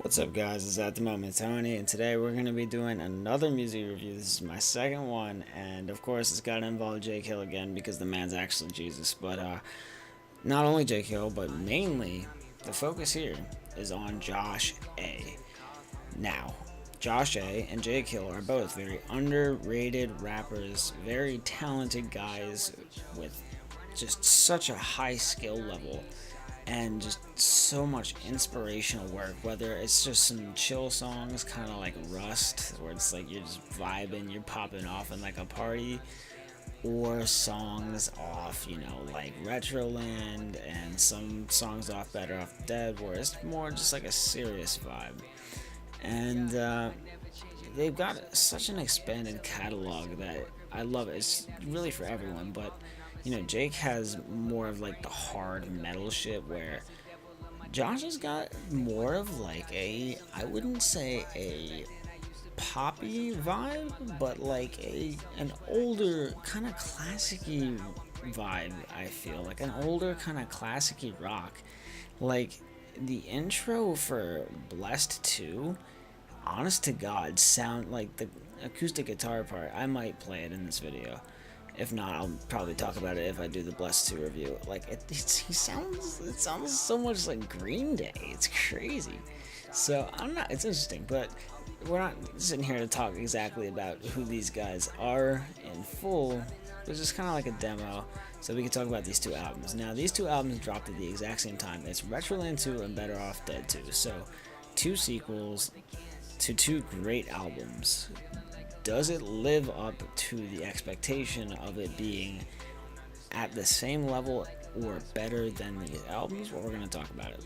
What's up, guys? It's at the moment Tony, and today we're going to be doing another music review. This is my second one, and of course, it's got to involve Jake Hill again because the man's actually Jesus. But not only Jake Hill, but mainly the focus here is on Josh A. Now, Josh A. and Jake Hill are both very underrated rappers, very talented guys with just such a high skill level and just so much inspirational work, whether it's just some chill songs kind of like Rust, where it's like you're just vibing, you're popping off in like a party, or songs off, like Retroland, and some songs off Better Off Dead, where it's more just like a serious vibe. And they've got such an expanded catalog that I love it. It's really for everyone, but Jake has more of like the hard metal shit, where Josh has got more of like I wouldn't say a poppy vibe, but like an older kind of classicy vibe. I feel like an older kind of classicy rock. Like the intro for Blessed 2, honest to God, sound like the acoustic guitar part. I might play it in this video. If not, I'll probably talk about it if I do the Blessed 2 review. Like it sounds so much like Green Day. It's crazy. So I'm not. It's interesting, but we're not sitting here to talk exactly about who these guys are in full. It's just kind of like a demo, so we can talk about these two albums. Now, these two albums dropped at the exact same time. It's Retroland 2 and Better Off Dead 2. So, two sequels to two great albums. Does it live up to the expectation of it being at the same level or better than these albums? Well, we're going to talk about it.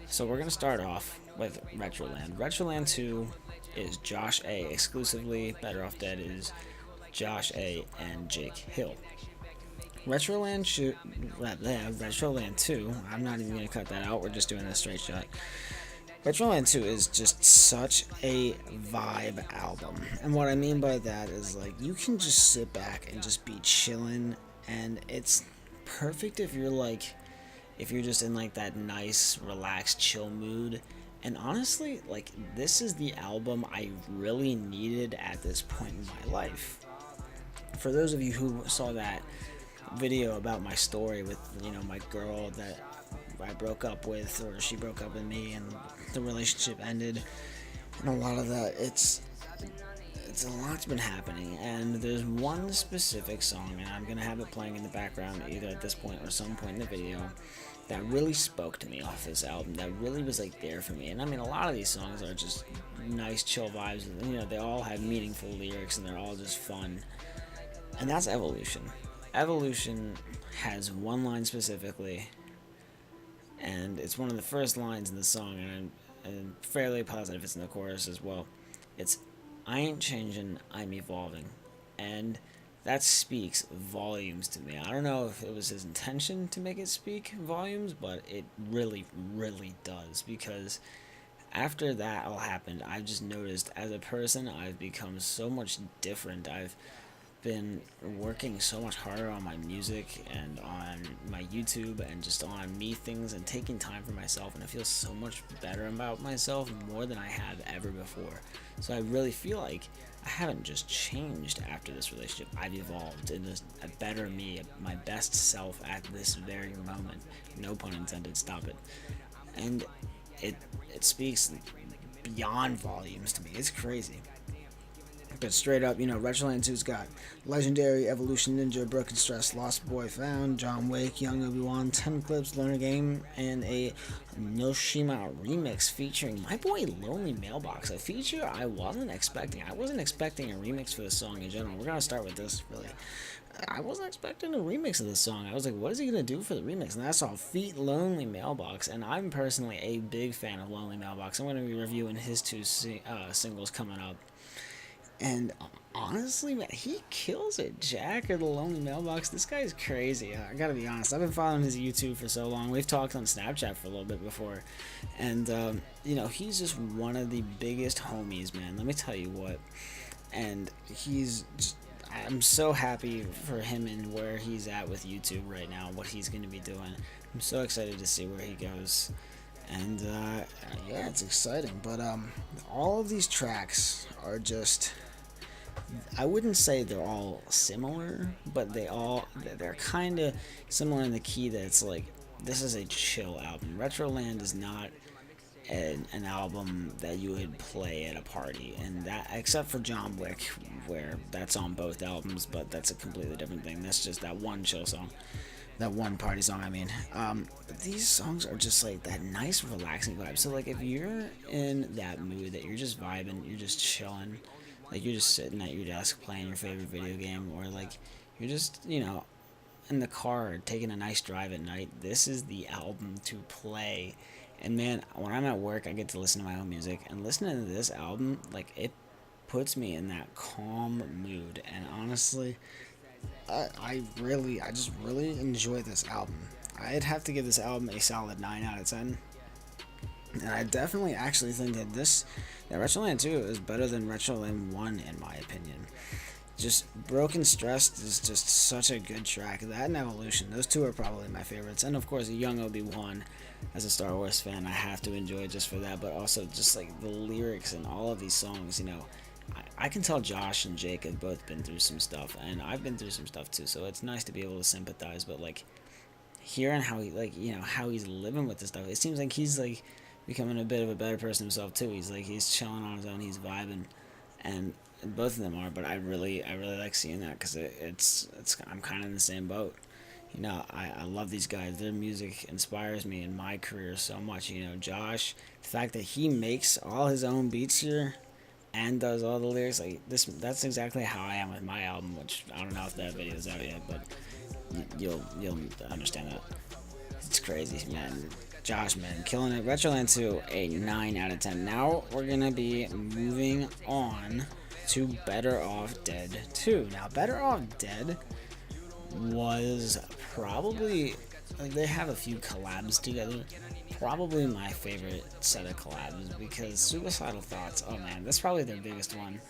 So we're going to start off with Retroland. Retroland 2 is Josh A. exclusively. Better Off Dead is Josh A. and Jake Hill. Retroland 2, I'm not even going to cut that out. We're just doing a straight shot. Retroland 2 is just such a vibe album. And what I mean by that is, like, you can just sit back and just be chilling, and it's perfect if you're just in like that nice, relaxed, chill mood. And honestly, like, this is the album I really needed at this point in my life. For those of you who saw that video about my story with, my girl that I broke up with, or she broke up with me, and the relationship ended, and a lot of that, it's a lot's been happening, and there's one specific song, and I'm gonna have it playing in the background either at this point or some point in the video, that really spoke to me off this album, that really was like there for me. And I mean, a lot of these songs are just nice chill vibes, they all have meaningful lyrics, and they're all just fun. And that's Evolution. Evolution has one line specifically, and it's one of the first lines in the song, and I'm fairly positive it's in the chorus as well. It's, "I ain't changing, I'm evolving." And that speaks volumes to me. I don't know if it was his intention to make it speak volumes, but it really, really does, because after that all happened, I've just noticed as a person, I've become so much different. I've been working so much harder on my music and on my YouTube and just on me things, and taking time for myself, and I feel so much better about myself, more than I have ever before. So I really feel like I haven't just changed after this relationship. I've evolved into a better me, my best self at this very moment. No pun intended, stop it. And it speaks beyond volumes to me. It's crazy. But straight up, Retroland 2's got Legendary, Evolution Ninja, Broken Stress, Lost Boy Found, John Wick, Young Obi-Wan, 10 Clips, Learner Game, and a Noshima remix featuring my boy Lonely Mailbox. A feature I wasn't expecting. I wasn't expecting a remix for the song in general. We're going to start with this, really. I wasn't expecting a remix of this song. I was like, what is he going to do for the remix? And I saw Feet Lonely Mailbox, and I'm personally a big fan of Lonely Mailbox. I'm going to be reviewing his two singles coming up. And honestly, man, he kills it. Jack, or the Lonely Mailbox, this guy's crazy. I gotta be honest, I've been following his YouTube for so long. We've talked on Snapchat for a little bit before. And, he's just one of the biggest homies, man. Let me tell you what. And I'm so happy for him and where he's at with YouTube right now, what he's going to be doing. I'm so excited to see where he goes. And yeah, it's exciting. But all of these tracks are just, I wouldn't say they're all similar, but they're kind of similar in the key that it's like this is a chill album. Retroland is not an album that you would play at a party, and that except for John Wick, where that's on both albums, but that's a completely different thing. That's just that one chill song, that one party song. I mean, these songs are just like that nice, relaxing vibe. So like, if you're in that mood that you're just vibing, you're just chilling, like you're just sitting at your desk playing your favorite video game, or like you're just in the car taking a nice drive at night, this is the album to play. And man, when I'm at work, I get to listen to my own music, and listening to this album, like it puts me in that calm mood. And honestly, I just really enjoy this album. I'd have to give this album a solid 9 out of 10. And I definitely actually think that Retroland 2 is better than Retroland 1 in my opinion. Just Broken Stressed is just such a good track. That and Evolution, those two are probably my favorites. And of course, Young Obi-Wan, as a Star Wars fan, I have to enjoy it just for that. But also just like the lyrics and all of these songs, I can tell Josh and Jake have both been through some stuff, and I've been through some stuff too. So it's nice to be able to sympathize. But like hearing how how he's living with this stuff, it seems like he's like becoming a bit of a better person himself too. He's chilling on his own, he's vibing, and both of them are. But I really like seeing that because it's I'm kind of in the same boat. I love these guys. Their music inspires me in my career so much. Josh, the fact that he makes all his own beats here and does all the lyrics, like this, that's exactly how I am with my album, which I don't know if that video is out yet, but you'll understand that. It's crazy, man. Josh, man, killing it. Retroland 2, a 9 out of 10. Now we're gonna be moving on to Better Off Dead 2. Now, Better Off Dead was probably, like, they have a few collabs together. Probably my favorite set of collabs, because Suicidal Thoughts, oh man, that's probably their biggest one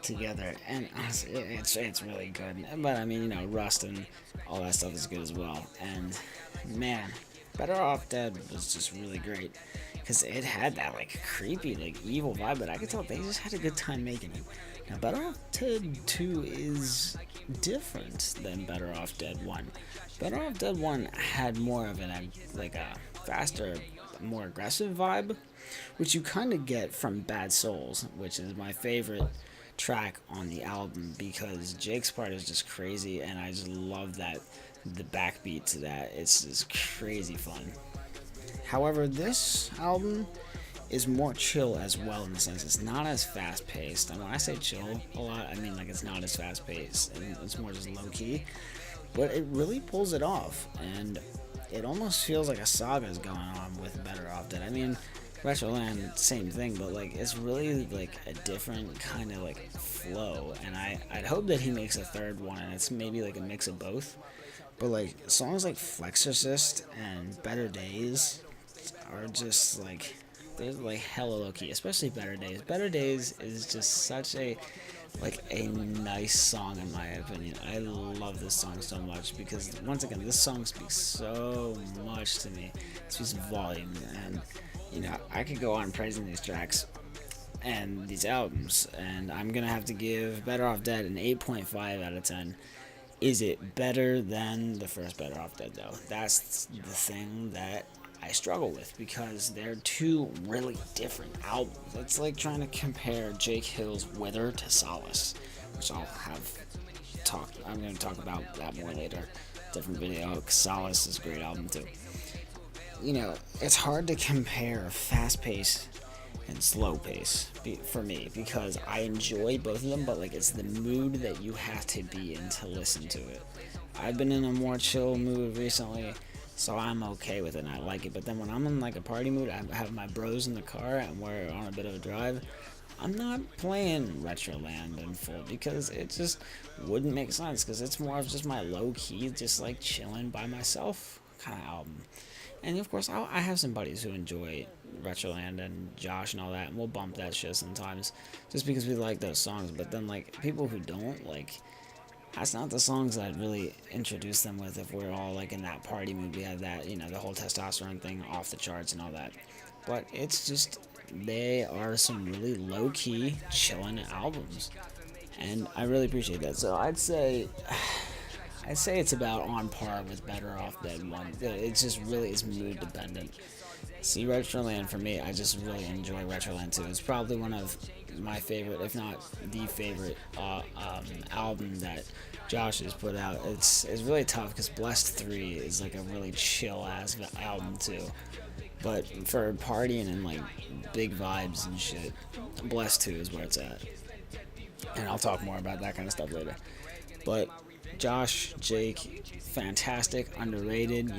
together, and honestly, it's really good. But I mean, Rust and all that stuff is good as well. And man, Better Off Dead was just really great because it had that like creepy, like evil vibe, but I could tell they just had a good time making it. Now, Better Off Dead 2 is different than Better Off Dead 1. Better Off Dead 1 had more of a faster, more aggressive vibe, which you kind of get from Bad Souls, which is my favorite track on the album because Jake's part is just crazy, and I just love that the backbeat to that. It's just crazy fun. However, this album is more chill as well, in the sense it's not as fast paced. And when I say chill a lot, I mean like it's not as fast paced and it's more just low key. But it really pulls it off, and it almost feels like a saga is going on with Better Off Dead. I mean, Retroland, same thing, but like it's really like a different kind of like flow. And I'd hope that he makes a third one, and it's maybe like a mix of both. But like songs like Flexorcist and Better Days are just like, they're like hella low key, especially Better Days. Better Days is just such a nice song in my opinion. I love this song so much because once again, this song speaks so much to me. It speaks volume, and I could go on praising these tracks and these albums, and I'm gonna have to give Better Off Dead an 8.5 out of 10. Is it better than the first Better Off Dead though? That's the thing that I struggle with, because they're two really different albums. It's like trying to compare Jake Hill's Wither to Solace, which I'm going to talk about that more later. Different video. Solace is a great album too. It's hard to compare fast pace and slow pace for me, because I enjoy both of them, but like it's the mood that you have to be in to listen to it. I've been in a more chill mood recently, so I'm okay with it and I like it. But then when I'm in like a party mood, I have my bros in the car and we're on a bit of a drive, I'm not playing Retroland in full because it just wouldn't make sense, because it's more of just my low-key, just like chilling by myself kind of album. And of course, I have some buddies who enjoy Retroland and Josh and all that, and we'll bump that shit sometimes just because we like those songs. But then like people who don't, like, that's not the songs that I'd really introduce them with if we're all like in that party mood. We have that, the whole testosterone thing off the charts and all that. but it's just they are some really low-key, chilling albums, and I really appreciate that. So I'd say it's about on par with Better Off Dead One. It's just really is mood dependent. See, Retroland for me, I just really enjoy Retroland too. It's probably one of my favorite, if not the favorite, album that Josh has put out. It's really tough because Blessed 3 is like a really chill ass album too. But for partying and like big vibes and shit, Blessed 2 is where it's at. And I'll talk more about that kind of stuff later. But Josh, Jake, fantastic, underrated.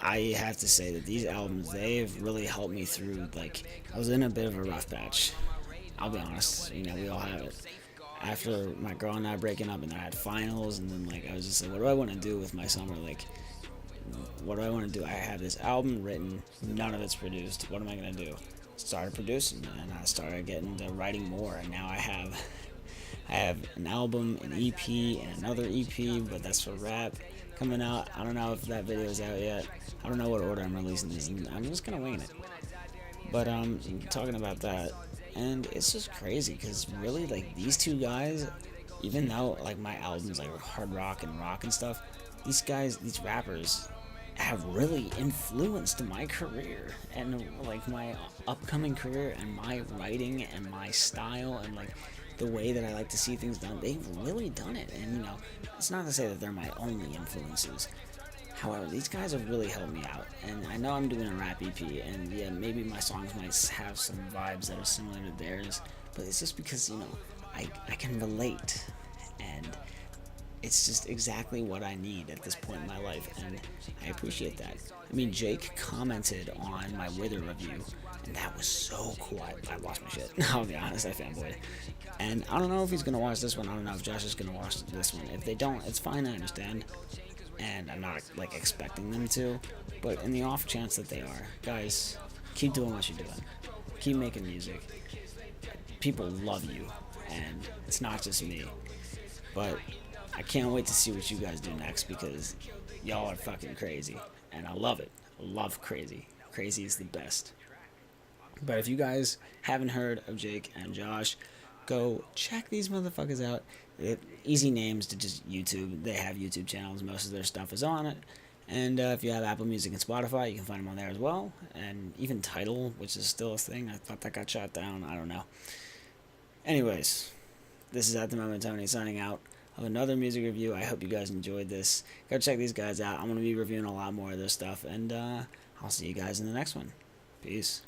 I have to say that these albums, they've really helped me through. Like, I was in a bit of a rough patch. I'll be honest. We all have it. After my girl and I breaking up, and then I had finals, and then like I was just like, what do I want to do with my summer? Like, what do I want to do? I have this album written, none of it's produced. What am I gonna do? Started producing, and I started getting to writing more, and now I have an album, an EP, and another EP, but that's for rap coming out. I don't know if that video is out yet. I don't know what order I'm releasing this in. I'm just gonna wing it. But talking about that, and it's just crazy because really, like, these two guys, even though like my albums like hard rock and stuff, these guys, these rappers, have really influenced my career and like my upcoming career and my writing and my style and like the way that I like to see things done. They've really done it, and it's not to say that they're my only influences. However, these guys have really helped me out, and I know I'm doing a rap EP, and yeah, maybe my songs might have some vibes that are similar to theirs, but it's just because I can relate, and it's just exactly what I need at this point in my life, and I appreciate that. I mean, Jake commented on my Wither review, and that was so cool. I lost my shit. I'll be honest, I fanboyed. And I don't know if he's gonna watch this one. I don't know if Josh is gonna watch this one. If they don't, it's fine. I understand, and I'm not like expecting them to. But in the off chance that they are, guys, keep doing what you're doing. Keep making music. People love you, and it's not just me. But I can't wait to see what you guys do next because y'all are fucking crazy. And I love it. I love crazy. Crazy is the best. But if you guys haven't heard of Jake and Josh, go check these motherfuckers out. Easy names to just YouTube. They have YouTube channels. Most of their stuff is on it. And if you have Apple Music and Spotify, you can find them on there as well. And even Tidal, which is still a thing. I thought that got shut down. I don't know. Anyways, this is At The Moment Tony signing out of another music review. I hope you guys enjoyed this. Go check these guys out. I'm going to be reviewing a lot more of their stuff, and I'll see you guys in the next one. Peace.